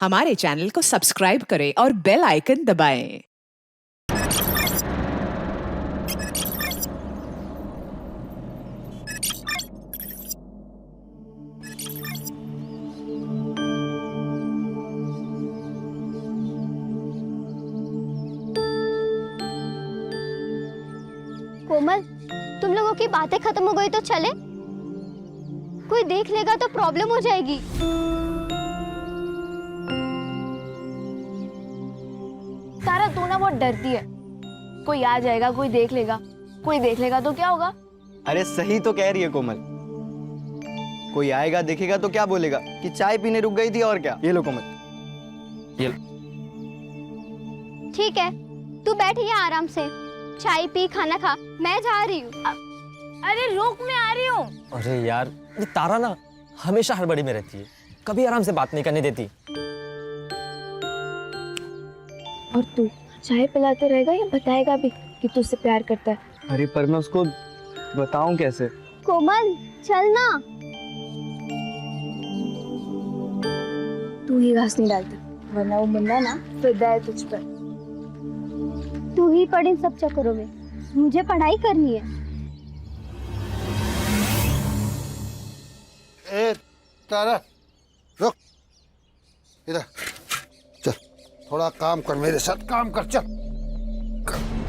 हमारे चैनल को सब्सक्राइब करें और बेल आइकन दबाएं। कोमल, तुम लोगों की बातें खत्म हो गई तो चले? कोई देख लेगा तो प्रॉब्लम हो जाएगी। तारा तू ना बहुत डरती है। कोई आ जाएगा, कोई देख लेगा तो क्या होगा? अरे सही तो कह रही है कोमल। कोई आएगा देखेगा तो क्या बोलेगा कि चाय पीने रुक गई थी और क्या। ये लो कोमल, ये लो। ठीक है, तू बैठ यहाँ आराम से, चाय पी, खाना खा, मैं जा रही हूँ। अरे रुक, मैं आ रही हूँ। अरे यार, ये तारा ना हमेशा हड़बड़ी में रहती है, कभी आराम से बात नहीं करने देती। और तू चाय पिलाते रहेगा या बताएगा भी कि तू उससे प्यार करता है? अरे पर मैं उसको बताऊं कैसे? कोमल चल ना। तू ही घास नहीं डालता, वरना वो मुन्ना ना फिदा है तुझ पर। तू ही पढ़ इन सब चक्करों में, मुझे पढ़ाई करनी है। ए तारा, रुक इधर चल, थोड़ा काम कर, मेरे साथ काम कर, चल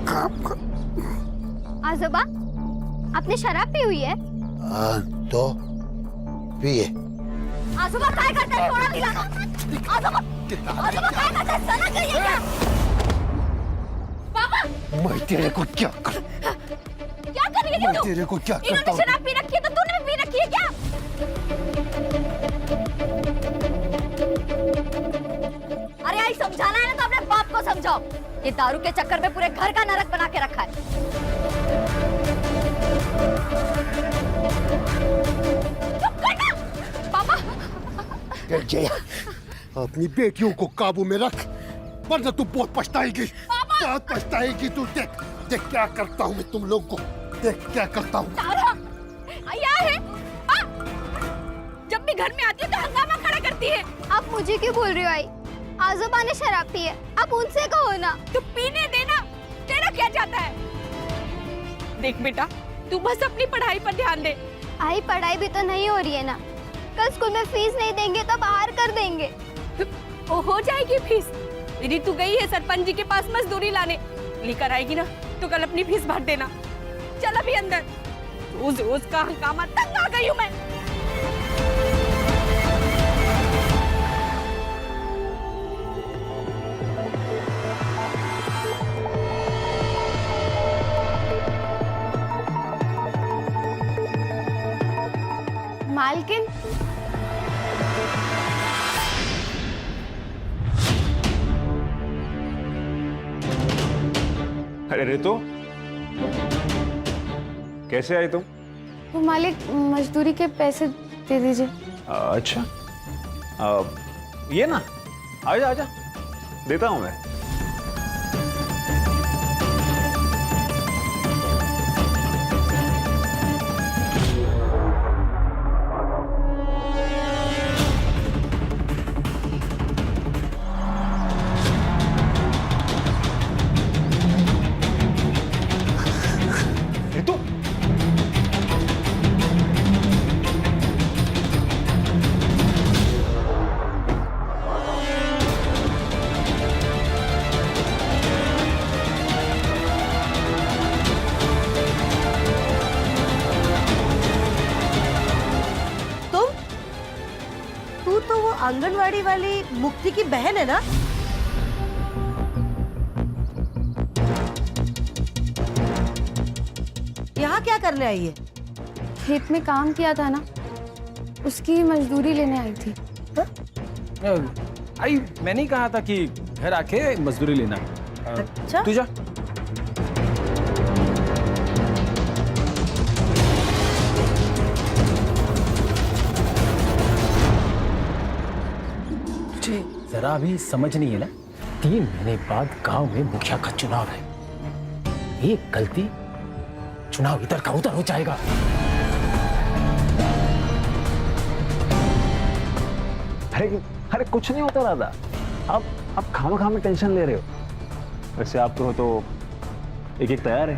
काम कर। आजोबा, आपने शराब पी हुई है? तो पिए। आजोबा क्या करते हैं? थोड़ा दिलाना। आजोबा क्या करते हैं? सना कहिए क्या? पापा, मैं तेरे को क्या कर, क्या कर रही है मैं तू? तेरे को क्या करता इन्होंने हूँ? शराब पी रखी है तो तूने भी पी रखी है क्या? अरे आई, समझाना है ना तो अपने बाप को समझाओ। ये दारू के चक्कर में पूरे घर का नरक बना के रखा है। चुप कर ना। पापा, जया, अपनी बेटियों को काबू में रख, वरना तू बहुत पछताएगी। बहुत पछताएगी तू। देख देख क्या करता हूँ मैं तुम लोग को, देख क्या करता हूँ। तारा आया है। जब भी घर में आती है तो हंगामा खड़ा करती है। आप मुझे क्यों बोल रही हो आई? आजोबा ने शराब पी है, आप उनसे कहो ना। तू पीने देना, तेरा क्या जाता है? देख बेटा, तू बस अपनी पढ़ाई पर ध्यान दे। आई, पढ़ाई भी तो नहीं हो रही है ना। कल स्कूल में फीस नहीं देंगे तो बाहर कर देंगे। ओ हो जाएगी फीस। मेरी तू गई है सरपंच जी के पास मजदूरी लाने, लेकर आएगी ना तो कल अपनी फीस भर देना। चल अभी अंदर, रोज रोज का हंगामा, तंग आ गई हूँ मैं। मालकिन, अरे रितु, कैसे आई तुम? वो मालिक मजदूरी के पैसे दे दीजिए। अच्छा, ये ना, आजा आजा, देता हूं मैं। रितु, तू तो वो आंगनवाड़ी वाली मुक्ति की बहन है ना? यहाँ क्या करने आई है? खेत में काम किया था ना, उसकी मजदूरी लेने आई थी। आई, मैंने ही कहा था कि घर आके मजदूरी लेना। अच्छा, तू जा। तुझे जरा भी समझ नहीं है ना, 3 महीने बाद गांव में मुखिया का चुनाव है। एक गलती, चुनाव इधर का उधर हो जाएगा। अरे अरे कुछ नहीं होता राधा, आप खामा में टेंशन ले रहे हो। वैसे आप तो एक एक तैयार है।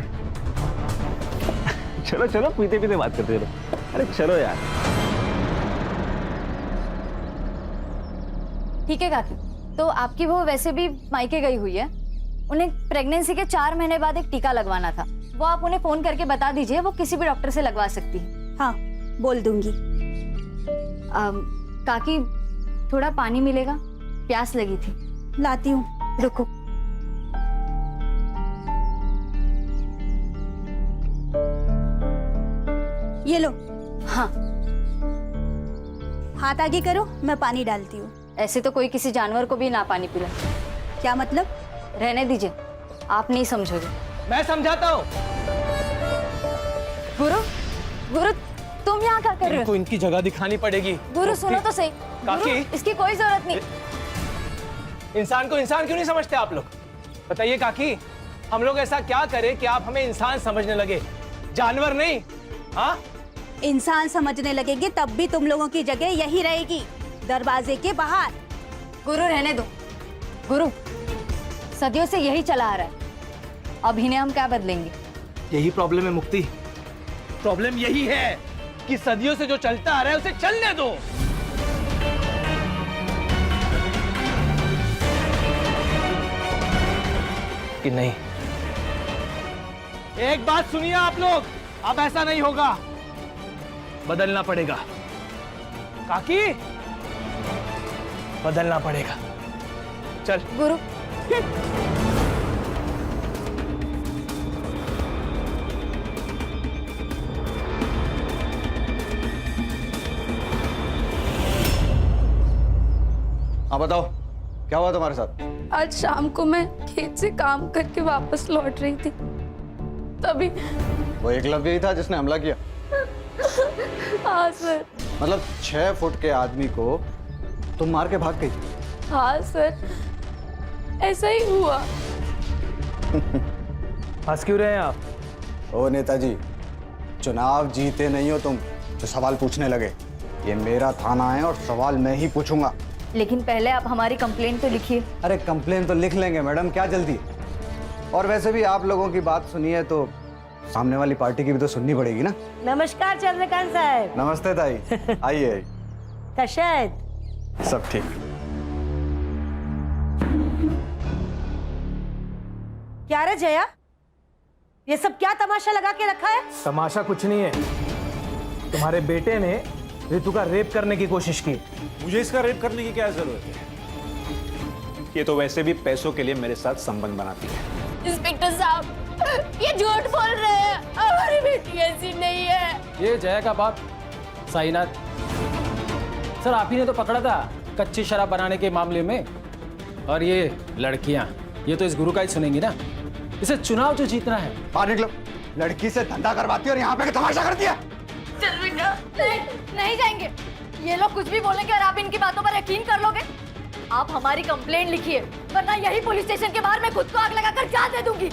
चलो चलो पीते पीते बात करते चलो। अरे चलो यार। ठीक है काकी, तो आपकी बहू वैसे भी मायके गई हुई है, उन्हें प्रेगनेंसी के 4 महीने बाद एक टीका लगवाना था, वो आप उन्हें फोन करके बता दीजिए, वो किसी भी डॉक्टर से लगवा सकती है। हाँ बोल दूंगी। काकी थोड़ा पानी मिलेगा, प्यास लगी थी। लाती हूँ, रुको। ये लो। हाँ, हाथ आगे करो, मैं पानी डालती हूँ। ऐसे तो कोई किसी जानवर को भी ना पानी पिला। क्या मतलब? रहने दीजिए, आप नहीं समझोगे। मैं समझाता हूँ। गुरु, गुरु तुम यहाँ क्या कर रहे इनको हो? इनकी जगह दिखानी पड़ेगी। गुरु सुनो तो सही। काकी। गुरु, इसकी कोई जरूरत नहीं। इंसान को इंसान क्यों नहीं समझते आप लोग? बताइए काकी, हम लोग ऐसा क्या करें कि आप हमें इंसान समझने लगे, जानवर नहीं? हाँ, इंसान समझने लगेंगे तब भी तुम लोगों की जगह यही रहेगी, दरवाजे के बाहर। गुरु रहने दो। गुरु, सदियों से यही चला आ रहा है, अब इन्हें हम क्या बदलेंगे? यही प्रॉब्लम है मुक्ति। प्रॉब्लम यही है कि सदियों से जो चलता आ रहा है उसे चलने दो। कि नहीं? एक बात सुनिए आप लोग, अब ऐसा नहीं होगा, बदलना पड़ेगा। काकी, बदलना पड़ेगा। चल गुरु, हाँ बताओ, क्या हुआ तुम्हारे साथ? आज शाम को मैं खेत से काम करके वापस लौट रही थी, तभी। वो एकलव्य ही था जिसने हमला किया? हाँ सर। मतलब 6 फुट के आदमी को तुम मार के भाग गई? हाँ सर, ऐसा ही हुआ। हंस क्यों रहे हैं आप? ओ नेताजी, चुनाव जीते नहीं हो तुम जो सवाल पूछने लगे। ये मेरा थाना है और सवाल मैं ही पूछूंगा। लेकिन पहले आप हमारी कंप्लेंट तो लिखिए। अरे कंप्लेन तो लिख लेंगे मैडम, क्या जल्दी। और वैसे भी आप लोगों की बात सुनी है तो सामने वाली पार्टी की भी तो सुननी पड़ेगी ना। नमस्कार चंद्रकांत साहब। नमस्ते ताई, आइए। कशायत सब ठीक। क्या रे जया, ये सब क्या तमाशा लगा के रखा है? तमाशा कुछ नहीं है, तुम्हारे बेटे ने ऋतु का रेप करने की कोशिश की। मुझे इसका रेप करने की क्या जरूरत है? ये तो वैसे भी पैसों के लिए मेरे साथ संबंध बनाती है। इंस्पेक्टर साहब, ये झूठ बोल रहे हैं, हमारी बेटी ऐसी नहीं है। ये जया का बाप साईनाथ सर, आप ही ने तो पकड़ा था कच्ची शराब बनाने के मामले में। और ये लड़कियां, ये तो इस गुरु का ही सुनेंगी ना। इसे चुनाव जो जीतना है। बाहर निकलो। लड़की से धंधा करवाती है और यहाँ पे तमाशा करती है। चल बेटा। नहीं जाएंगे, ये लोग कुछ भी बोलेंगे और आप इनकी बातों पर यकीन कर लोगे। आप हमारी कंप्लेंट लिखिए, वरना यही पुलिस स्टेशन के बाहर मैं खुद को आग लगाकर जान दे दूंगी।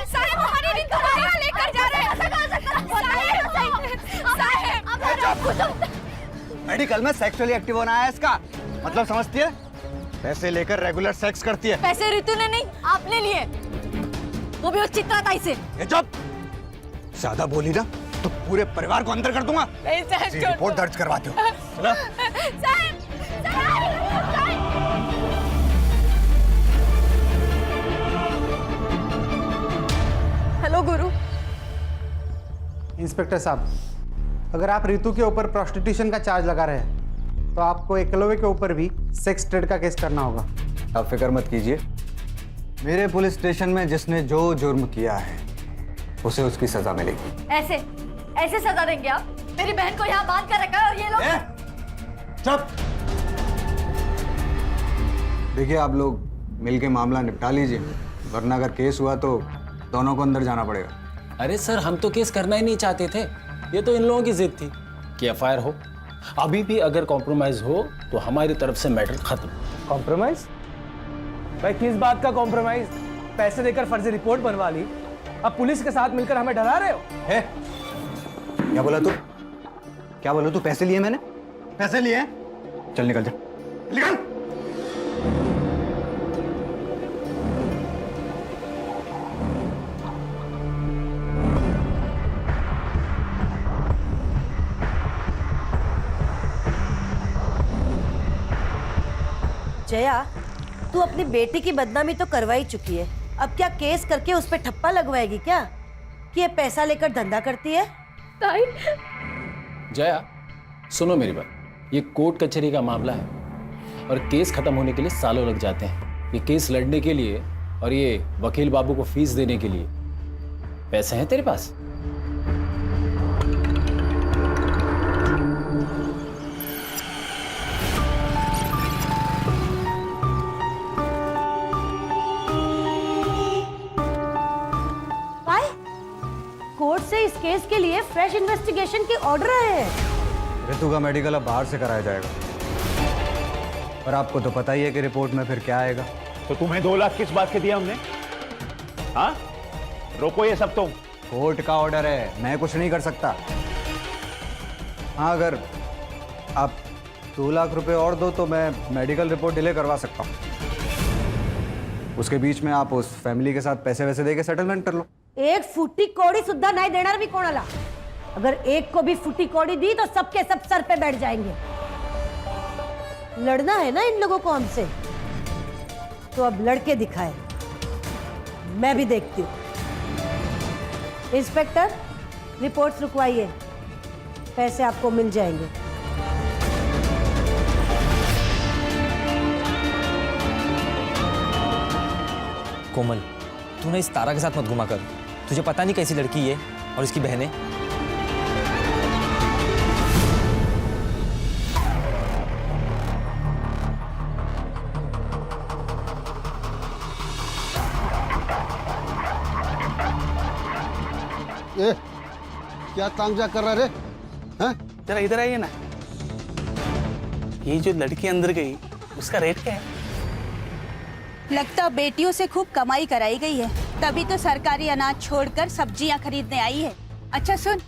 साहब, हमारी ऋतु को कहाँ लेकर जा रहे हैं? मेडिकल में सेक्सुअली एक्टिव होना है इसका मतलब, समझती है? पैसे लेकर रेगुलर सेक्स करती है। पैसे ऋतु ने नहीं, आपने लिए, वो भी उस चित्राताई से। ये चुप, ज्यादा बोली ना तो पूरे परिवार को अंदर कर दूंगा। नहीं साहब, रिपोर्ट दर्ज करवाते हो। चलो। हेलो गुरु। इंस्पेक्टर साहब, अगर आप रितु के ऊपर प्रोस्टिट्यूशन का चार्ज लगा रहे हैं तो आपको एकलव्य के ऊपर भी सेक्स ट्रेड का केस करना होगा। आप फिक्र मत कीजिए, मेरे पुलिस स्टेशन में जिसने जो जुर्म किया है उसे उसकी सजा मिलेगी। ऐसे ऐसे सजा देंगे आप? मेरी बहन को यहाँ बांध कर रखा है और ये लोग। चुप। देखिए, आप लोग मिलके मामला निपटा लीजिए, वरना अगर केस हुआ तो दोनों को अंदर जाना पड़ेगा। अरे सर, हम तो केस करना ही नहीं चाहते थे, ये तो इन लोगों की जिद थी कि एफआईआर हो। अभी भी अगर कॉम्प्रोमाइज हो तो हमारी तरफ से मैटर खत्म। कॉम्प्रोमाइज? भाई किस बात का कॉम्प्रोमाइज? पैसे देकर फर्जी रिपोर्ट बनवा ली, अब पुलिस के साथ मिलकर हमें डरा रहे हो? है क्या बोला तू? क्या बोला तू? पैसे लिए मैंने? पैसे लिए? चल निकल जा, निकल। जया, तू अपनी बेटी की बदनामी तो करवा ही चुकी है। अब क्या केस करके उस पे ठप्पा लगवाएगी क्या कि ये पैसा लेकर धंधा करती है? ताई, जया सुनो मेरी बात, ये कोर्ट कचहरी का मामला है और केस खत्म होने के लिए सालों लग जाते हैं। ये केस लड़ने के लिए और ये वकील बाबू को फीस देने के लिए पैसे हैं तेरे पास? कोर्ट से इस केस के लिए फ्रेश इन्वेस्टिगेशन की ऑर्डर आए हैं। ऋतु का मेडिकल अब बाहर से कराया जाएगा और आपको तो पता ही है कि रिपोर्ट में फिर क्या आएगा। तो तुम्हें 2 लाख किस बात के दिया हमने? हाँ, रोको ये सब। तो कोर्ट का ऑर्डर है, मैं कुछ नहीं कर सकता। हाँ, अगर आप 2 लाख रुपए और दो तो मैं मेडिकल रिपोर्ट डिले करवा सकता हूँ। उसके बीच में आप उस फैमिली के साथ पैसे वैसे देके सेटलमेंट कर लो। एक फुटी कौड़ी सुद्धा नहीं देना भी कौन आला। अगर एक को भी फुटी कौड़ी दी तो सबके सब सर पे बैठ जाएंगे। लड़ना है ना इन लोगों को हमसे, तो अब लड़के दिखाए, मैं भी देखती हूँ। इंस्पेक्टर, रिपोर्ट्स रुकवाइए, पैसे आपको मिल जाएंगे। कोमल, तू ना इस तारा के साथ मत घुमा कर। तुझे पता नहीं कैसी लड़की है और इसकी बहनें। ए, क्या तांजा कर रहा रे? हैं? जरा इधर आइए ना। ये जो लड़की अंदर गई, उसका रेट क्या है? लगता बेटियों से खूब कमाई कराई गई है, तभी तो सरकारी अनाज छोड़कर सब्जियां खरीदने आई है। अच्छा सुन,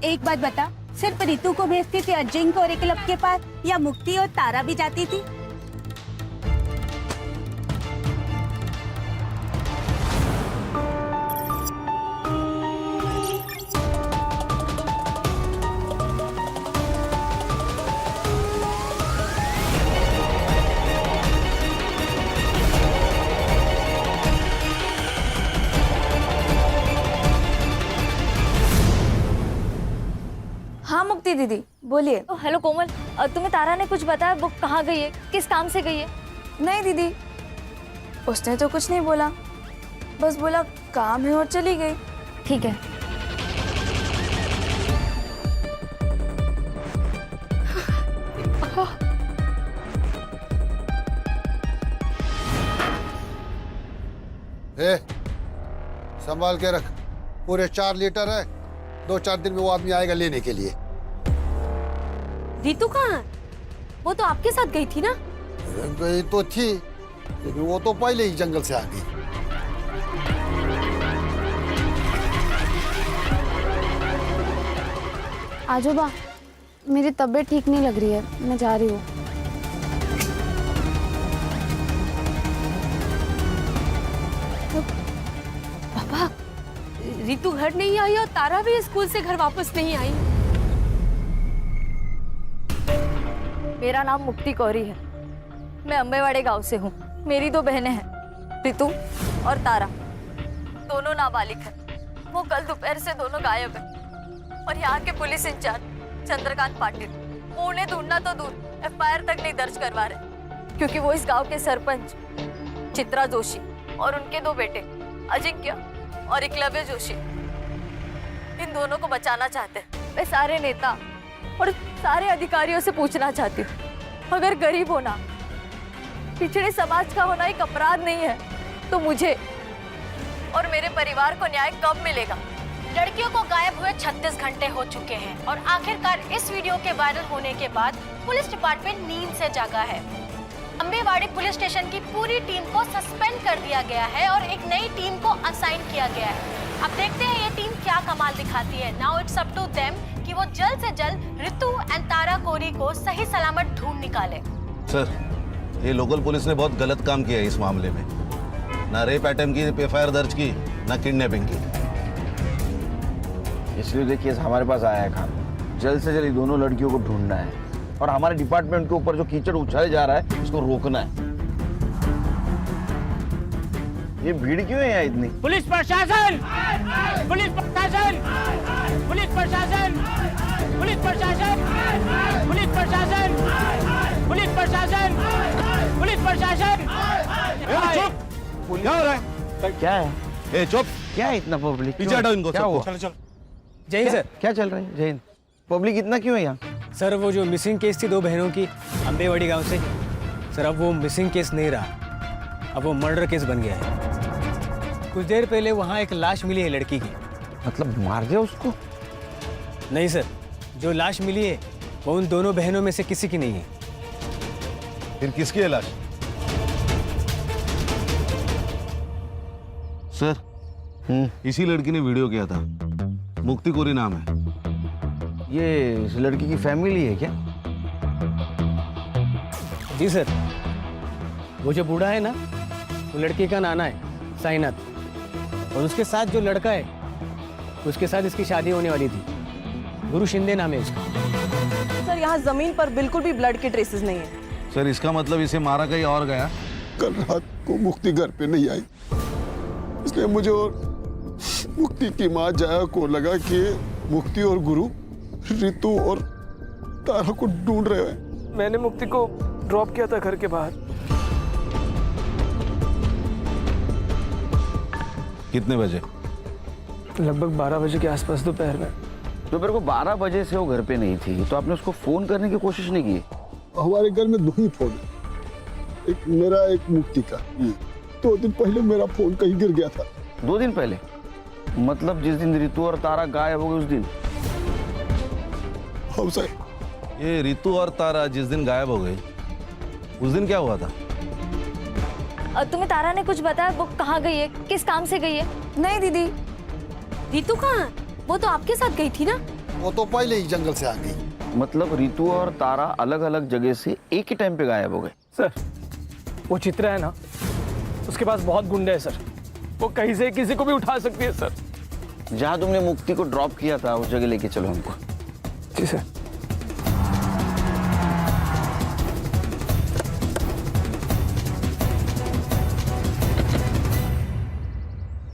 एक बात बता, सिर्फ रितु को भेजती थी अजिंक और एकलव के पास, या मुक्ति और तारा भी जाती थी? हाँ मुक्ति दीदी बोलिए। हेलो कोमल, तुम्हें तारा ने कुछ बताया? वो कहाँ गई है, किस काम से गई है? नहीं दीदी, उसने तो कुछ नहीं बोला, बस बोला काम है और चली गई। ठीक है। ए, संभाल के रख, पूरे 4 लीटर है। 2-4 दिन में वो आदमी आएगा लेने के लिए। रितु कहाँ है? वो तो आपके साथ गई थी ना? गई तो थी, लेकिन वो तो पहले ही जंगल से आ गई। आजोबा, मेरी तबीयत ठीक नहीं लग रही है, मैं जा रही हूँ। पापा, रितु घर नहीं आई और तारा भी स्कूल से घर वापस नहीं आई। मेरा नाम मुक्ति कौरी है, मैं अम्बेवाड़े गांव से हूँ। मेरी 2 बहनें हैं, रितु और तारा, दोनों नाबालिग हैं। वो कल दोपहर से दोनों गायब हैं और यहाँ के पुलिस इंचार्ज चंद्रकांत पाटिल, वो उन्हें ढूंढना तो दूर FIR तक नहीं दर्ज करवा रहे, क्योंकि वो इस गांव के सरपंच चित्रा जोशी और उनके 2 बेटे अजिंक्य और एकलव्य जोशी, इन दोनों को बचाना चाहते हैं। मैं सारे नेता और सारे अधिकारियों से पूछना चाहती हूँ, अगर गरीब होना, पिछड़े समाज का होना एक अपराध नहीं है, तो मुझे और मेरे परिवार को न्याय कब मिलेगा? लड़कियों को गायब हुए 36 घंटे हो चुके हैं और आखिरकार इस वीडियो के वायरल होने के बाद पुलिस डिपार्टमेंट नींद से जागा है। अम्बेवाड़ी पुलिस स्टेशन की पूरी टीम को सस्पेंड कर दिया गया है और एक नई टीम को असाइन किया गया है। अब देखते हैं ये टीम क्या कमाल दिखाती है। Now it's up to them कि वो जल्द से जल्द रितु एंड तारा कोरी को सही सलामत ढूंढ निकाले। सर, ये लोकल पुलिस ने बहुत गलत काम किया है इस मामले में। ना रेप अटेम्प्ट की एफआईआर दर्ज की, ना किडनैपिंग की। इसलिए देखिए हमारे पास आया है काम। जल्द से जल्द दोनों लड़कियों को ढूंढना है और हमारे डिपार्टमेंट के ऊपर जो कीचड़ उछाले जा रहा है इसको रोकना है। ये भीड़ क्यों है यहाँ इतनी? पुलिस प्रशासन, पुलिस प्रशासन, पुलिस प्रशासन, पुलिस प्रशासन, पुलिस प्रशासन, पुलिस प्रशासन, पुलिस प्रशासन। क्या हो रहा है? क्या है? ए चुप! क्या है इतना पब्लिक? पीछे हटाओ इनको। क्या हुआ? चलो चलो। जय हिंद सर। क्या चल रहा है? जय हिंद। पब्लिक इतना क्यों है यहाँ? सर वो जो मिसिंग केस थी 2 बहनों की अम्बेवाड़ी गांव से, सर अब वो मिसिंग केस नहीं रहा, अब वो मर्डर केस बन गया है। कुछ देर पहले वहाँ एक लाश मिली है लड़की की। मतलब मार दिया उसको? नहीं सर, जो लाश मिली है वो उन दोनों बहनों में से किसी की नहीं है। फिर किसकी है लाश? सर, इसी लड़की ने वीडियो किया था। मुक्ति कोरी नाम है। ये इस लड़की की फैमिली है क्या? जी सर, वो जो बूढ़ा है ना, वो लड़की का नाना है साईनाथ, और उसके साथ जो लड़का है उसके साथ इसकी शादी होने वाली थी। गुरु शिंदे नाम है उसका। सर यहाँ जमीन पर बिल्कुल भी ब्लड के ट्रेसेस नहीं है। सर, इसका मतलब इसे मारा कहीं और गया। कल रात को मुक्ति घर पे नहीं आई, इसलिए मुझे और मुक्ति की माँ जाया को लगा कि मुक्ति और गुरु रितु और तारा को ढूंढ रहे हैं। मैंने मुक्ति को ड्रॉप किया था घर के बाहर। कितने बजे? लगभग 12 बजे के आसपास दोपहर में। दोपहर को 12 बजे से वो घर पे नहीं थी, तो आपने उसको फोन करने की कोशिश नहीं की? हमारे घर में 2 ही फोन है, एक मेरा एक मुक्ति का। 2 दिन पहले मेरा फोन कहीं गिर गया था। 2 दिन पहले? मतलब जिस दिन रितु और तारा गायब हो गए उस दिन? हाँ साहब। ये रितु और तारा जिस दिन गायब हो गई, उस दिन क्या हुआ था? तुम्हें तारा ने कुछ बताया? वो कहाँ गई है, किस काम से गई है? नहीं दीदी, रितु कहाँ है? वो तो आपके साथ गई थी ना। वो तो पहले ही जंगल से आ गई। मतलब रितु और तारा अलग अलग जगह से एक ही टाइम पे गायब हो गए? सर, वो चित्रा है ना, उसके पास बहुत गुंडे हैं सर। वो कहीं से किसी को भी उठा सकती है सर। जहाँ तुमने मुक्ति को ड्रॉप किया था उस जगह लेके चलो हमको। जी सर।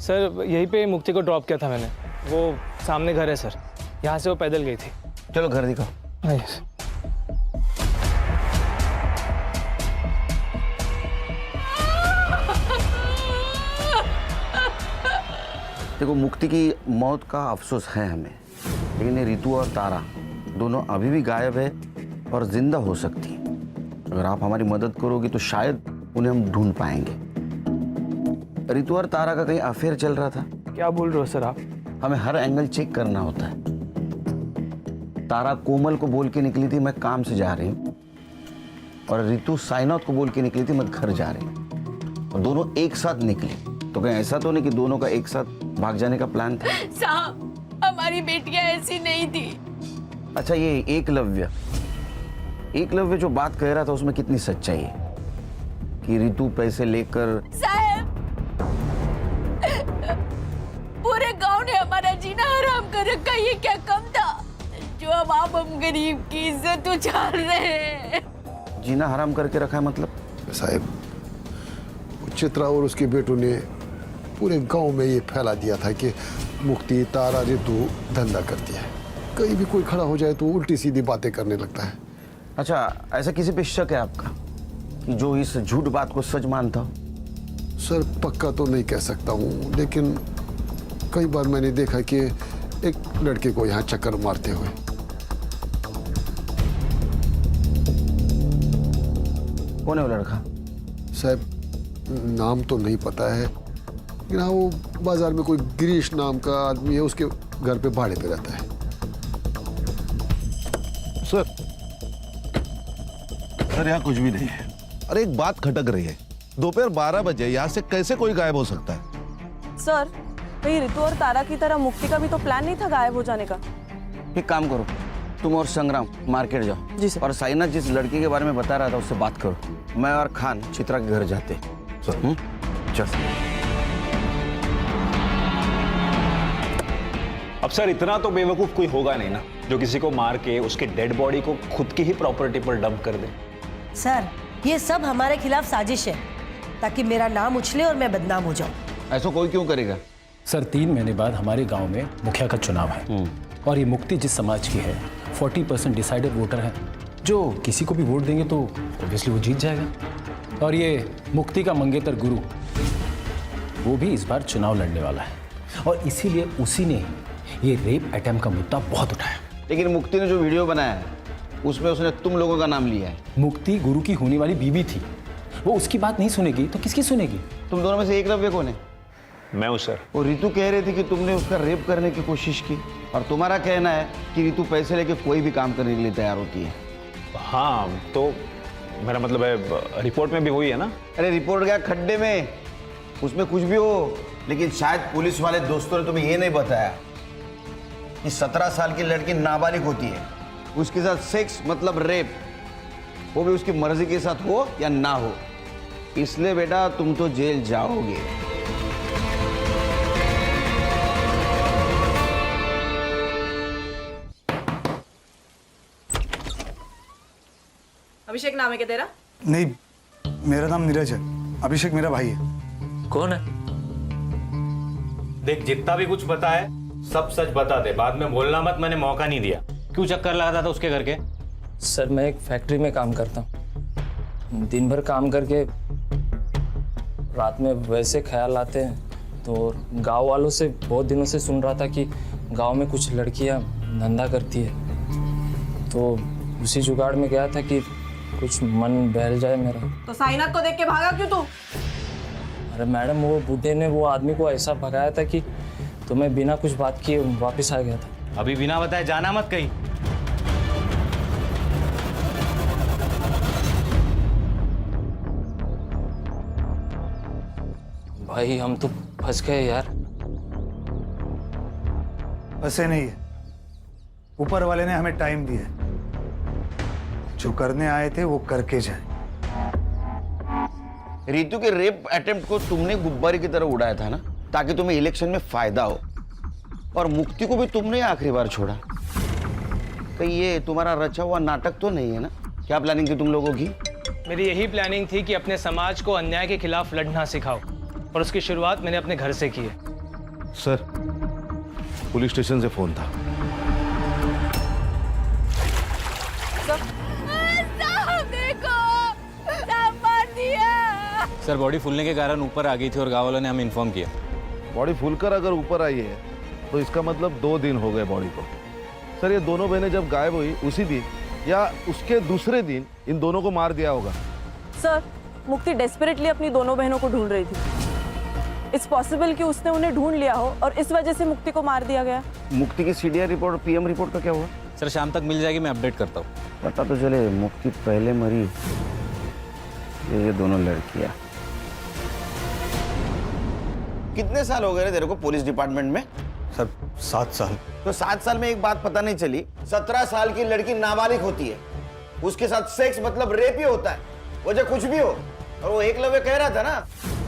सर यहीं पे मुक्ति को ड्रॉप किया था मैंने। वो सामने घर है सर, यहाँ से वो पैदल गई थी। चलो घर दिखाओ। यस। देखो, मुक्ति की मौत का अफसोस है हमें, लेकिन ये रितु और तारा दोनों अभी भी गायब है और जिंदा हो सकती हैं। अगर आप हमारी मदद करोगे तो शायद उन्हें हम ढूंढ पाएंगे। रितु और तारा का कहीं अफेयर चल रहा था? क्या बोल रहे हो सर आप? हमें हर एंगल चेक करना होता है। तारा कोमल को बोल के निकली थी मैं काम से जा रही हूँ, और रितु साईनाथ को बोल के निकली थी मैं घर जा रही हूँ, और दोनों एक साथ निकली। तो कहीं ऐसा तो नहीं कि दोनों का एक साथ भाग जाने का प्लान था? साहब, हमारी बेटियां ऐसी नहीं थी। अच्छा, ये एकलव्य जो बात कह रहा था उसमें कितनी सच्चाई है कि रितु पैसे लेकर? साहब, पूरे गांव ने हमारा जीना हराम कर रखा, ये क्या कम था जो अब आप हम गरीब की इज्जत उछाल रहे हैं? जीना हराम करके रखा है मतलब? साहब, चित्रा और उसके बेटों ने पूरे गांव में ये फैला दिया था कि मुक्ति, तारा, रितु धंधा करती है। कहीं भी कोई खड़ा हो जाए तो उल्टी सीधी बातें करने लगता है। अच्छा, ऐसा किसी पे शक है आपका कि जो इस झूठ बात को सच मानता हो? सर, पक्का तो नहीं कह सकता हूँ, लेकिन कई बार मैंने देखा कि एक लड़के को यहाँ चक्कर मारते हुए। कौन है वो लड़का? साहब, नाम तो नहीं पता है, लेकिन हाँ, वो बाजार में कोई गिरीश नाम का आदमी है, उसके घर पे भाड़े पे रहता है। सर, यहाँ कुछ भी नहीं है। अरे एक बात खटक रही है, दोपहर 12 बजे यहाँ से कैसे कोई गायब हो सकता है? सर, कहीं रितु और तारा की तरह मुक्ति का भी तो प्लान नहीं था गायब हो जाने का? एक काम करो, तुम और संग्राम मार्केट जाओ जी सर। और साइनाथ जिस लड़की के बारे में बता रहा था उससे बात करो। मैं और खान चित्रा के घर जाते। चल। अब सर इतना तो बेवकूफ कोई होगा नहीं ना जो किसी को मार के उसके डेड बॉडी को खुद की ही प्रॉपर्टी पर डंप कर दे। सर ये सब हमारे खिलाफ साजिश है ताकि मेरा नाम उछले और मैं बदनाम हो जाऊं। ऐसा कोई क्यों करेगा? सर 3 महीने बाद हमारे गांव में मुखिया का चुनाव है और ये मुक्ति जिस समाज की है 40% डिसाइडेड वोटर है, जो किसी को भी वोट देंगे तो ऑब्वियसली वो जीत जाएगा। और ये मुक्ति का मंगेतर गुरु वो भी इस बार चुनाव लड़ने वाला है और इसीलिए उसी ने ये रेप अटेम्प्ट का मुद्दा बहुत उठाया। लेकिन मुक्ति ने जो वीडियो बनाया है उसमें उसने तुम लोगों का नाम लिया है। मुक्ति गुरु की होने वाली बीवी थी, वो उसकी बात नहीं सुनेगी तो किसकी सुनेगी? तुम दोनों में से एकलव्य कौन है? मैं हूँ सर। वो रितु कह रही थी कि तुमने उसका रेप करने की कोशिश की और तुम्हारा कहना है कि रितु पैसे लेके कोई भी काम करने के लिए तैयार होती है। हाँ तो मेरा मतलब है रिपोर्ट में भी हुई है ना। अरे रिपोर्ट गया खड्डे में, उसमें कुछ भी हो, लेकिन शायद पुलिस वाले दोस्तों ने तुम्हें ये नहीं बताया कि 17 साल की लड़की नाबालिग होती है, उसके साथ सेक्स मतलब रेप, वो भी उसकी मर्जी के साथ हो या ना हो। इसलिए बेटा तुम तो जेल जाओगे। अभिषेक नाम है क्या तेरा? नहीं, मेरा नाम नीरज है। अभिषेक मेरा भाई है। कौन है? देख जितना भी कुछ बता है सब सच बता दे, बाद में बोलना मत, मैंने मौका नहीं दिया। क्यों चक्कर लगाता था उसके घर के? सर मैं एक फैक्ट्री में काम करता हूँ, दिन भर काम करके रात में वैसे ख्याल आते हैं, तो गांव वालों से बहुत दिनों से सुन रहा था कि गांव में कुछ लड़कियां धंधा करती है, तो उसी जुगाड़ में गया था कि कुछ मन बहल जाए मेरा। तो साइनाथ को देख के भागा क्यों तू? अरे मैडम वो बूढ़े ने वो आदमी को ऐसा भगाया था कि तो मैं बिना कुछ बात किए वापस आ गया था। अभी बिना बताए जाना मत कहीं। भाई हम तो फंस गए यार। ऐसे नहीं है, ऊपर वाले ने हमें टाइम दिया है, जो करने आए थे वो करके जाए। रितु के रेप अटेम्प्ट को तुमने गुब्बारे की तरह उड़ाया था ना, ताकि तुम्हें इलेक्शन में फायदा हो, और मुक्ति को भी तुमने आखिरी बार छोड़ा। कहीं ये तुम्हारा रचा हुआ नाटक तो नहीं है ना? क्या प्लानिंग थी तुम लोगों की? मेरी यही प्लानिंग थी कि अपने समाज को अन्याय के खिलाफ लड़ना सिखाओ, और उसकी शुरुआत मैंने अपने घर से की है। सर पुलिस स्टेशन से फोन था। सर बॉडी फूलने के कारण ऊपर आ गई थी और गाँव वालों ने हमें इन्फॉर्म किया। बॉडी फूलकर अगर ऊपर आई है तो इसका मतलब 2 दिन हो गए बॉडी को। सर ये दोनों बहनें जब गायब हुई उसी दिन या उसके दूसरे दिन इन दोनों को मार दिया होगा। सर मुक्ति डेस्परेटली अपनी दोनों बहनों को ढूंढ रही थी। इट्स पॉसिबल कि उसने उन्हें ढूंढ लिया हो और इस वजह से मुक्ति को मार दिया गया। मुक्ति की सीडीआर रिपोर्ट, पीएम रिपोर्ट का क्या हुआ? सर शाम तक मिल जाएगी, मैं अपडेट करता हूँ। पता तो चले मुक्ति पहले मरी, ये दोनों लड़कियां। कितने साल हो गए तेरे को पुलिस डिपार्टमेंट में? सर 7 साल। तो 7 साल में एक बात पता नहीं चली, 17 साल की लड़की नाबालिग होती है, उसके साथ सेक्स मतलब रेप ही होता है, वजह कुछ भी हो। और वो एकलव्य कह रहा था ना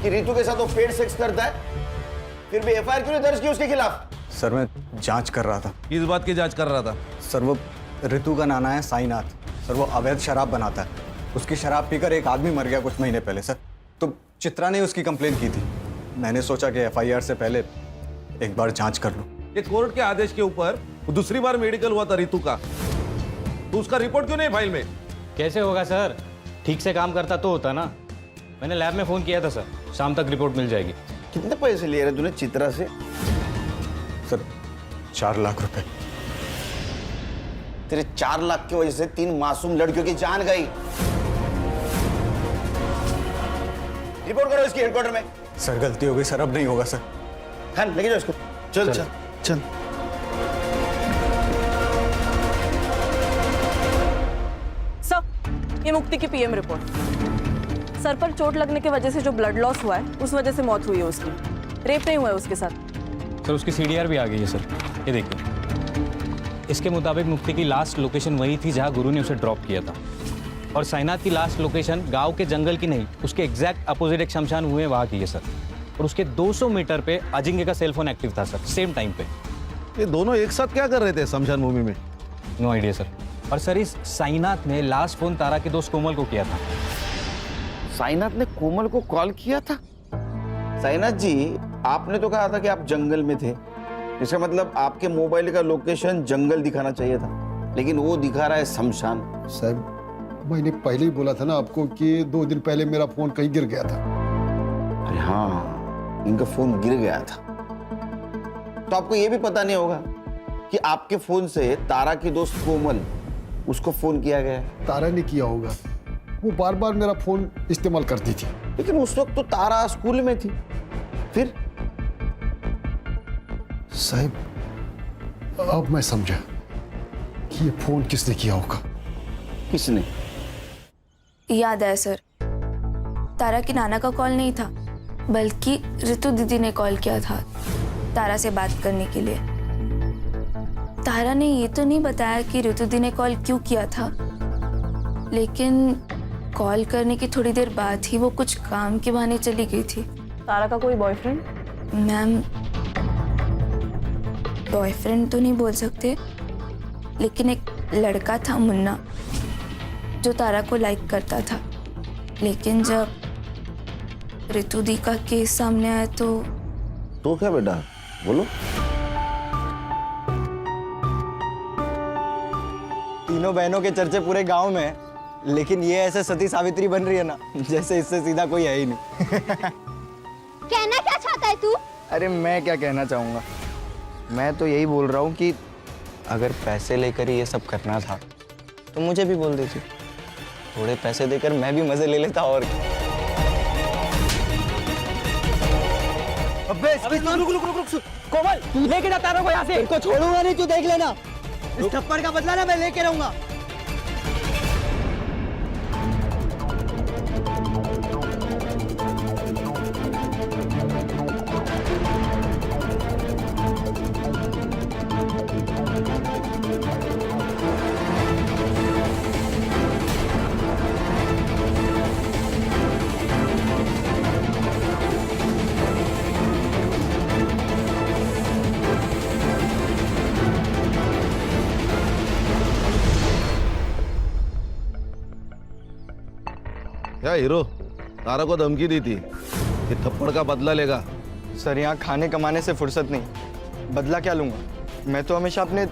कि रितु के साथ वो पेड सेक्स करता है, फिर भी एफआईआर क्यों नहीं दर्ज की उसके खिलाफ? सर मैं जांच कर रहा था। किस बात की जांच कर रहा था? सर वो रितु का नाना है साईनाथ, सर वो अवैध शराब बनाता है, उसकी शराब पीकर एक आदमी मर गया कुछ महीने पहले सर, तो चित्रा ने उसकी कंप्लेन की थी। मैंने सोचा कि एफआईआर से पहले एक बार जांच कर लूं। ये कोर्ट के आदेश के ऊपर दूसरी बार मेडिकल हुआ था रितु का, तो उसका रिपोर्ट क्यों नहीं फाइल में? कैसे होगा सर, ठीक से काम करता तो होता ना। मैंने लैब में फोन किया था सर, शाम तक रिपोर्ट मिल जाएगी। कितने पैसे लिए रहे तूने चित्रा से? सर 4 लाख रुपए। तेरे 4 लाख की वजह से 3 मासूम लड़कियों की जान गई। रिपोर्ट करो इसकी हेडक्वार्टर में। सर गलती हो गई सर, अब नहीं होगा सर। खान लेके जाओ इसको। चल चल चल। सर ये मुक्ति की पीएम रिपोर्ट। सर पर चोट लगने की वजह से जो ब्लड लॉस हुआ है उस वजह से मौत हुई है उसकी, रेप नहीं हुआ है उसके साथ। सर उसकी सीडीआर भी आ गई है सर, ये देखिए। इसके मुताबिक मुक्ति की लास्ट लोकेशन वही थी जहां गुरु ने उसे ड्रॉप किया था, और साइनाथ की लास्ट लोकेशन गांव के जंगल की नहीं, उसके एग्जैक्ट अपोजिट एक शमशान हुए वहां की है सर। और उसके 200 मीटर पे अजिंक्य का सेलफोन एक्टिव था सर, सेम टाइम पे। ये दोनों एक साथ क्या कर रहे थे शमशान भूमि में? No idea sir. और सर इस साइनाथ ने लास्ट फोन तारा के दोस्त कोमल को किया था। साइनाथ ने कोमल को कॉल किया था? साइनाथ जी, आपने तो कहा था कि आप जंगल में थे, इसका मतलब आपके मोबाइल का लोकेशन जंगल दिखाना चाहिए था, लेकिन वो दिखा रहा है शमशान। साहब मैंने पहले ही बोला था ना आपको कि 2 दिन पहले मेरा फोन कहीं गिर गया था। अरे हाँ, इनका फोन गिर गया था। तो आपको ये भी पता नहीं होगा कि आपके फोन से तारा की दोस्त कोमल, उसको फोन किया गया है। तारा ने किया होगा, वो बार बार मेरा फोन इस्तेमाल करती थी। लेकिन उस वक्त तो तारा स्कूल में थी। फिर साहब अब मैं समझा कि ये फोन किसने किया होगा। किसने? याद है सर, तारा की नाना का कॉल नहीं था, बल्कि ऋतु दीदी ने कॉल किया था तारा से बात करने के लिए। तारा ने ये तो नहीं बताया कि ऋतु दी ने कॉल क्यों किया था, लेकिन कॉल करने की थोड़ी देर बाद ही वो कुछ काम के बहाने चली गई थी। तारा का कोई बॉयफ्रेंड? मैम, बॉयफ्रेंड तो नहीं बोल सकते, लेकिन एक लड़का था मुन्ना, जो तारा को लाइक करता था। लेकिन जब ऋतु दी का केस सामने आया तो क्या बेटा, बोलो। तीनों बहनों के चर्चे पूरे गांव में, लेकिन ये ऐसे सती सावित्री बन रही है ना, जैसे इससे सीधा कोई है ही नहीं। कहना क्या चाहता है तू? अरे मैं क्या कहना चाहूँगा, मैं तो यही बोल रहा हूँ कि अगर पैसे लेकर ही ये सब करना था तो मुझे भी बोल दीजिए, थोड़े पैसे देकर मैं भी मजे ले लेता। और अबे रुक कोमल, तू लेके जा तारा को यहाँ से। इनको छोड़ूंगा नहीं, तू देख लेना। इस थप्पड़ का बदला ना मैं लेके रहूंगा। क्या हीरो, तारा को धमकी दी थी कि थप्पड़ का बदला लेगा? सर यहाँ खाने कमाने से फुर्सत नहीं, बदला क्या लूंगा? मैं तो हमेशा अपने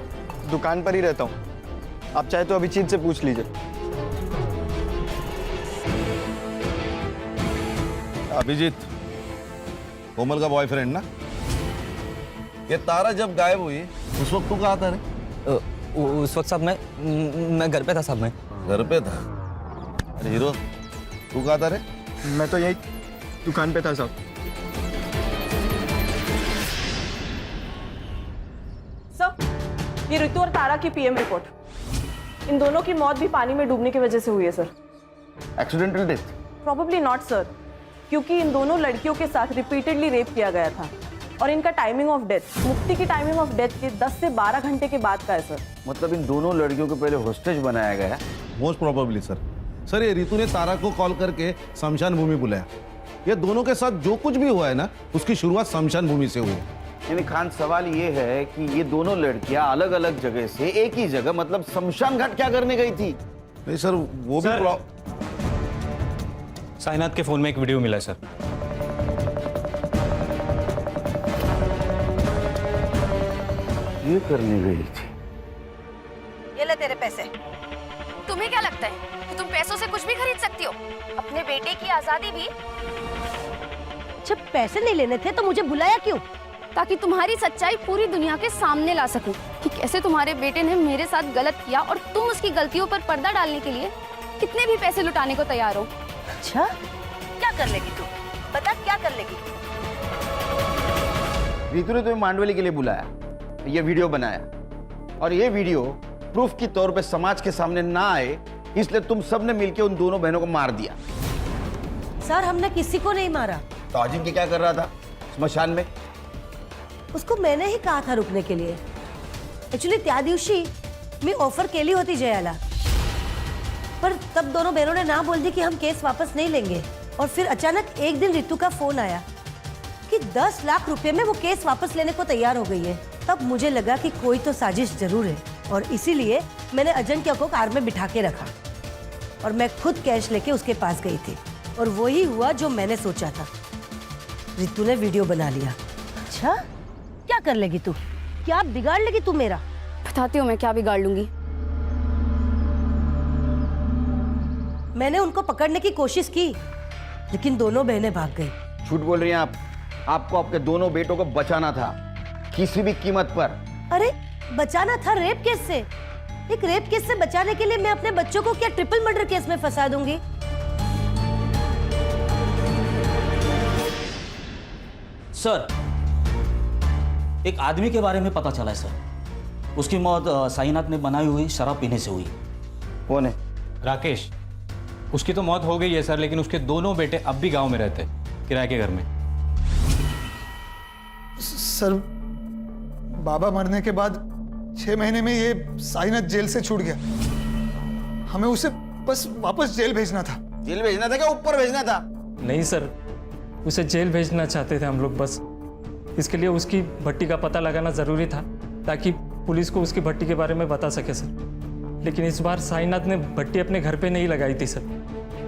दुकान पर ही रहता हूँ, आप चाहे तो अभिजीत से पूछ लीजिए। अभिजीत कोमल का बॉयफ्रेंड ना? ये तारा जब गायब हुई उस वक्त तू कहाँ था रे? उस वक्त साहब मैं घर पे था साहब। मैं घर पे था? अरे हीरो, तू कहाँ था रे? मैं तो यही दुकान पे था साहब। सर, ये ऋतु और तारा की पीएम रिपोर्ट। इन दोनों की मौत भी पानी में डूबने की वजह से हुई है sir. Accidental death? Probably not sir, क्योंकि इन दोनों लड़कियों के साथ रिपीटेडली रेप किया गया था, और इनका टाइमिंग ऑफ डेथ मुक्ति की टाइमिंग ऑफ डेथ के 10 से 12 घंटे के बाद का है सर। मतलब इन दोनों लड़कियों को पहले होस्टेज बनाया गया? Most probably sir. सर ये ऋतु ने तारा को कॉल करके शमशान भूमि बुलाया। ये दोनों के साथ जो कुछ भी हुआ है ना, उसकी शुरुआत शमशान भूमि से हुई। यानी खान, सवाल ये है कि ये दोनों लड़कियां अलग अलग जगह से एक ही जगह, मतलब शमशान घाट क्या करने गई थी? नहीं सर, वो भी साइनाथ के फोन में एक वीडियो मिला है सर। ये करने गई थी। ये ले तेरे पैसे। तुम्हें क्या लगता है कि तुम पैसों से कुछ भी खरीद सकती हो? अपने बेटे की आजादी भी। जब पैसे नहीं लेने थे तो मुझे बुलाया क्यों? ताकि तुम्हारी सच्चाई पूरी दुनिया के सामने ला सकूं कि कैसे तुम्हारे बेटे ने मेरे साथ गलत किया और तुम उसकी गलतियों पर पर्दा डालने के लिए कितने भी पैसे लुटाने को तैयार हो। अच्छा, क्या कर लेगी तू? बता क्या कर लेगी? ऋतु ने तुम्हें मांडवली के लिए बुलाया, ये वीडियो बनाया, और ये वीडियो प्रूफ के तौर पे समाज के सामने ना आए, इसलिए तुम सबने मिलकर उन दोनों बहनों को मार दिया। सर, हमने किसी को नहीं मारा। तो अजिंक्य क्या कर रहा था स्मशान में? उसको मैंने ही कहा था रुकने के लिए. एक्चुअली त्या दिवशी मी ऑफर केली होती जयाला, पर तब दोनों बहनों ने ना बोल दी कि हम केस वापस नहीं लेंगे. और फिर अचानक एक दिन रितु का फोन आया कि 10 लाख रुपए में वो केस वापस लेने को तैयार हो गई है. तब मुझे लगा कि कोई तो साजिश जरूर है, और इसीलिए मैंने अजिंक्य को कार में बिठा के रखा और मैं खुद कैश लेके उसके पास गई थी. और वही हुआ जो मैंने सोचा था. रितु ने वीडियो बना लिया. अच्छा, क्या कर लेगी तू? क्या बिगाड़ लेगी तू मेरा? बताती हूँ मैं क्या बिगाड़ लूंगी. मैंने उनको पकड़ने की कोशिश की, लेकिन दोनों बहनें भाग गई. झूठ बोल रही हैं आप. आपको आपके दोनों बेटों को बचाना था, किसी भी कीमत पर. अरे बचाना था रेप केस से. एक रेप केस से बचाने के लिए मैं अपने बच्चों को क्या ट्रिपल मर्डर केस में फंसा दूंगी? सर, एक आदमी के बारे में पता चला है सर. उसकी मौत साईनाथ ने बनाई हुई शराब पीने से हुई. कौन है? राकेश. उसकी तो मौत हो गई है सर, लेकिन उसके दोनों बेटे अब भी गांव में रहते हैं, किराए के घर में. सर, बाबा मरने के बाद 6 महीने में ये साईनाथ जेल से छूट गया. हमें उसे बस वापस जेल भेजना था. जेल भेजना था क्या ऊपर भेजना था? नहीं सर, उसे जेल भेजना चाहते थे हम लोग. बस इसके लिए उसकी भट्टी का पता लगाना ज़रूरी था, ताकि पुलिस को उसकी भट्टी के बारे में बता सके सर. लेकिन इस बार साईनाथ ने भट्टी अपने घर पे नहीं लगाई थी सर,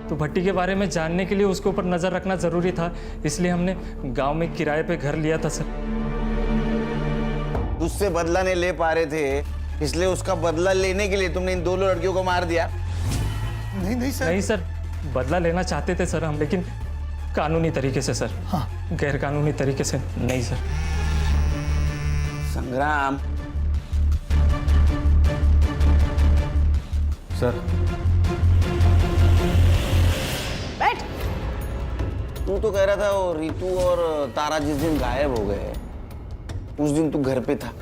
तो भट्टी के बारे में जानने के लिए उसके ऊपर नज़र रखना ज़रूरी था. इसलिए हमने गांव में किराए पे घर लिया था सर. उससे बदला नहीं ले पा रहे थे, इसलिए उसका बदला लेने के लिए तुमने इन दोनों लड़कियों को मार दिया? नहीं सर. नहीं सर, बदला लेना चाहते थे सर हम, लेकिन कानूनी तरीके से सर. हाँ. गैर कानूनी तरीके से नहीं सर. संग्राम. सर, बैठ. तू तो कह रहा था वो रितु और तारा जिस दिन गायब हो गए उस दिन तू घर पे था,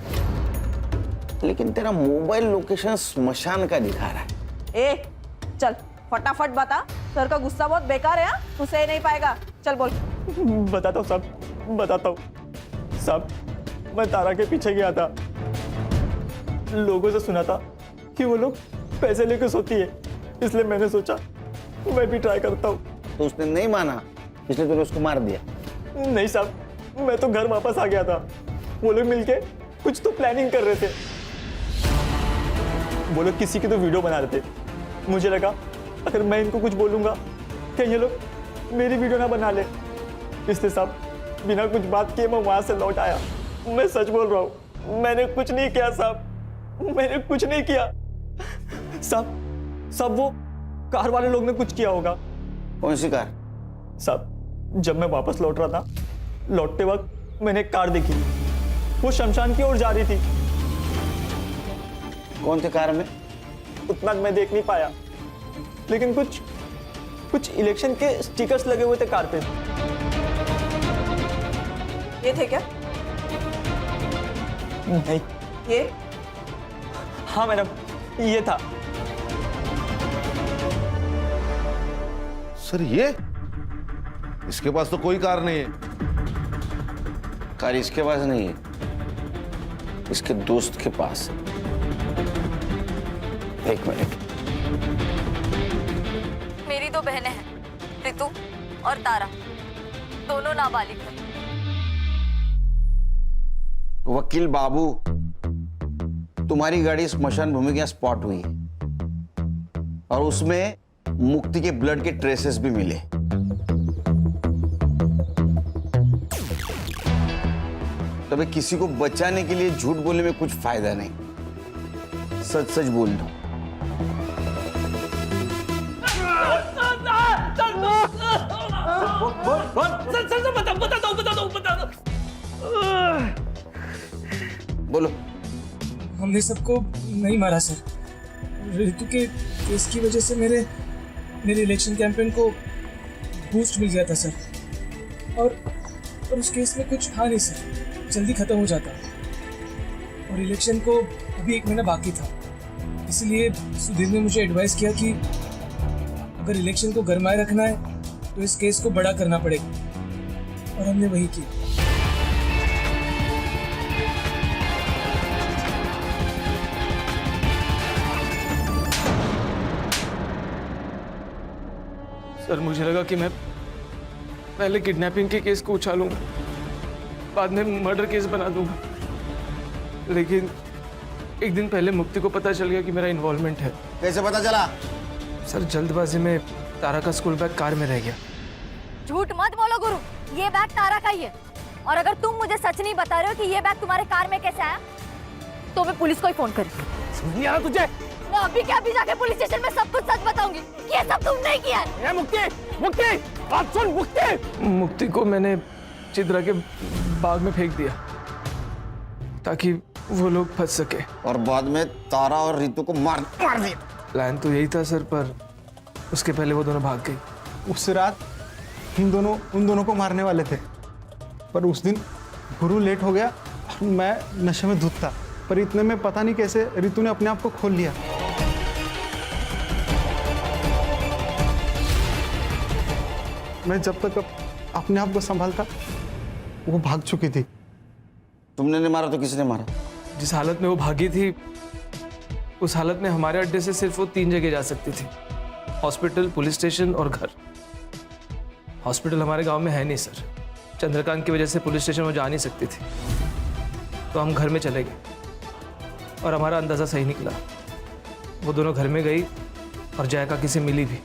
लेकिन तेरा मोबाइल लोकेशन स्मशान का दिखा रहा है. ए चल फटाफट बता, सर का गुस्सा बहुत बेकार है. हाँ, तू सह नहीं पाएगा. चल बोल. बताता हूँ साहब, बताता हूँ साहब. मैं तारा के पीछे गया था. लोगों से सुना था कि वो लोग पैसे लेके सोती है, इसलिए मैंने सोचा मैं भी ट्राई करता हूँ. तो उसने नहीं माना, इसलिए तूने उसको मार दिया? नहीं साहब, मैं तो घर वापस आ गया था. वो लोग मिलके कुछ तो प्लानिंग कर रहे थे. वो लोग किसी की तो वीडियो बना रहे थे. मुझे लगा अगर मैं इनको कुछ बोलूंगा कि ये लोग मेरी वीडियो ना बना ले, इसलिए साहब बिना कुछ बात किए मैं वहां से लौट आया. मैं सच बोल रहा हूँ, मैंने कुछ नहीं किया साहब, मैंने कुछ नहीं किया. साहब वो कार वाले लोग ने कुछ किया होगा. कौन सी कार? साहब जब मैं वापस लौट रहा था, लौटते वक्त मैंने एक कार देखी. वो शमशान की ओर जा रही थी. कौन थे कार में? उतना मैं देख नहीं पाया, लेकिन कुछ इलेक्शन के स्टिकर्स लगे हुए थे कार पे. ये थे क्या? नहीं. ये? हाँ मैडम, ये था. सर ये इसके पास तो कोई कार नहीं है. कार इसके पास नहीं है, इसके दोस्त के पास. एक मिनट. मेरी दो बहनें हैं, रितु और तारा, दोनों नाबालिग हैं. वकील बाबू, तुम्हारी गाड़ी स्मशान भूमि के स्पॉट हुई और उसमें मुक्ति के ब्लड के ट्रेसेस भी मिले. तभी किसी को बचाने के लिए झूठ बोलने में कुछ फायदा नहीं. सच सच बोल दो. बोलो. हमने सबको नहीं मारा सर. रितु के केस की वजह से मेरे इलेक्शन कैंपेन को बूस्ट मिल गया था सर. और उस केस में कुछ था नहीं सर, जल्दी खत्म हो जाता. और इलेक्शन को अभी 1 महीना बाकी था, इसलिए सुधीर ने मुझे एडवाइस किया कि अगर इलेक्शन को गरमाए रखना है तो इस केस को बड़ा करना पड़ेगा, और हमने वही किया. सर मुझे लगा कि मैं पहले किडनैपिंग के केस को उछालूंगा, बाद में मर्डर केस बना दूंगा, लेकिन एक दिन पहले मुक्ति को पता चल गया कि मेरा इन्वॉल्वमेंट है। कैसे पता चला? सर जल्दबाजी में तारा का स्कूल बैग कार में रह गया। झूठ मत बोलो गुरु, ये बैग तारा का ही है। और अगर तुम मुझे सच नहीं बता रहे हो कि ये बैग तुम्हारे कार में कैसे आया, तो मैं पुलिस को ही फोन करूंगी। यार तुझे मैं अभी के अभी जाके पुलिस स्टेशन में सब कुछ सच बताऊंगी कि ये सब तुमने ही किया है। मुक्ति, मुक्ति, बात सुन मुक्ति। मुक्ति को मैंने चित्रा के बाग में फेंक दिया ताकि वो लोग फंस सके, और बाद में तारा और रितु को मार दिया। प्लान तो यही था सर, पर उसके पहले वो दोनों भाग गई। उस रात उन दोनों को मारने वाले थे, पर उस दिन गुरु लेट हो गया, मैं नशे में धुत था, पर इतने में पता नहीं कैसे रितु ने अपने आप को खोल लिया। मैं जब तक अपने आप को संभालता वो भाग चुकी थी। तुमने नहीं मारा तो किसने मारा? जिस हालत में वो भागी थी, उस हालत में हमारे अड्डे से सिर्फ वो 3 जगह जा सकती थी, हॉस्पिटल, पुलिस स्टेशन और घर। हॉस्पिटल हमारे गांव में है नहीं सर, चंद्रकांत की वजह से पुलिस स्टेशन वो जा नहीं सकती थी, तो हम घर में चले गए और हमारा अंदाज़ा सही निकला। वो दोनों घर में गई और जया काकी से मिली भी।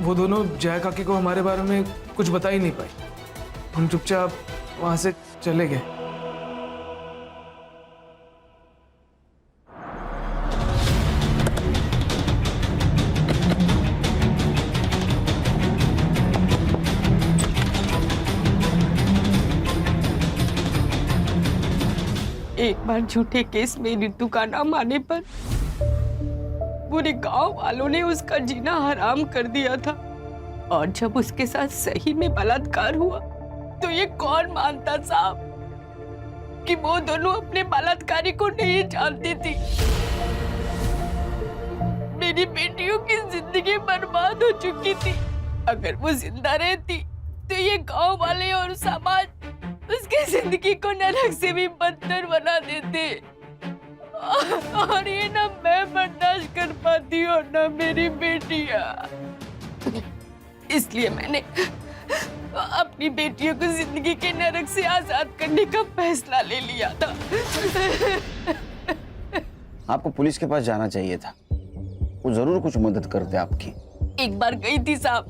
वो दोनों जया काकी को हमारे बारे में कुछ बता ही नहीं पाई। हम चुपचाप वहाँ से चले गए। एक बार झूठे केस में रितु का नाम आने पर पूरे गांव वालों ने उसका जीना हराम कर दिया था, और जब उसके साथ सही में बलात्कार हुआ तो ये कौन मानता साहब कि वो दोनों अपने बलात्कारी को नहीं जानती थी। मेरी बेटियों की जिंदगी बर्बाद हो चुकी थी। अगर वो जिंदा रहती तो ये गांव वाले और समाज उसकी जिंदगी को नरक से भी बदतर बना देते, और ये ना मैं बर्दाश्त कर पाती और ना मेरी बेटियां। इसलिए मैंने अपनी बेटियों को जिंदगी के नरक से आजाद करने का फैसला ले लिया था। आपको पुलिस के पास जाना चाहिए था, वो जरूर कुछ मदद करते आपकी। एक बार गई थी साहब,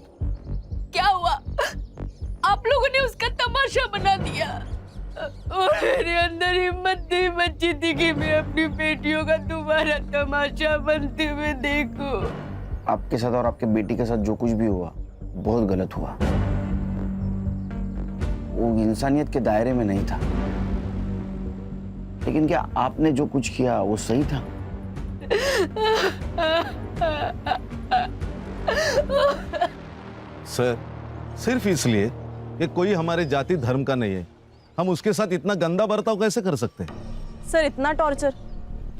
क्या हुआ, आप लोगों ने उसका तमाशा बना दिया, और मेरे अंदर हिम्मत नहीं बची थी कि मैं अपनी बेटियों का दोबारा तमाशा बनते हुए देखूं। आपके साथ और आपके बेटी के साथ जो कुछ भी हुआ बहुत गलत हुआ, वो इंसानियत के दायरे में नहीं था। लेकिन क्या आपने जो कुछ किया वो सही था? सर, सिर्फ इसलिए कि कोई हमारे जाति धर्म का नहीं है, हम उसके साथ इतना गंदा बर्ताव कैसे कर सकते हैं? सर इतना टॉर्चर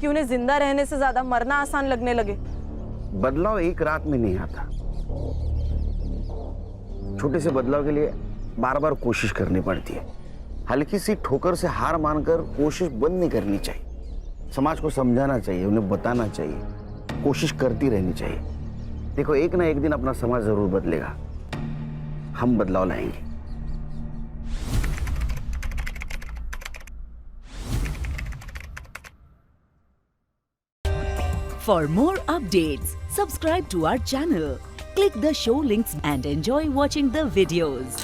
कि उन्हें जिंदा रहने से ज्यादा मरना आसान लगने लगे। बदलाव एक रात में नहीं आता, छोटे से बदलाव के लिए बार बार कोशिश करनी पड़ती है। हल्की सी ठोकर से हार मानकर कोशिश बंद नहीं करनी चाहिए। समाज को समझाना चाहिए, उन्हें बताना चाहिए, कोशिश करती रहनी चाहिए। देखो, एक ना एक दिन अपना समाज जरूर बदलेगा, हम बदलाव लाएंगे। For more updates, subscribe to our channel, click the show links and enjoy watching the videos.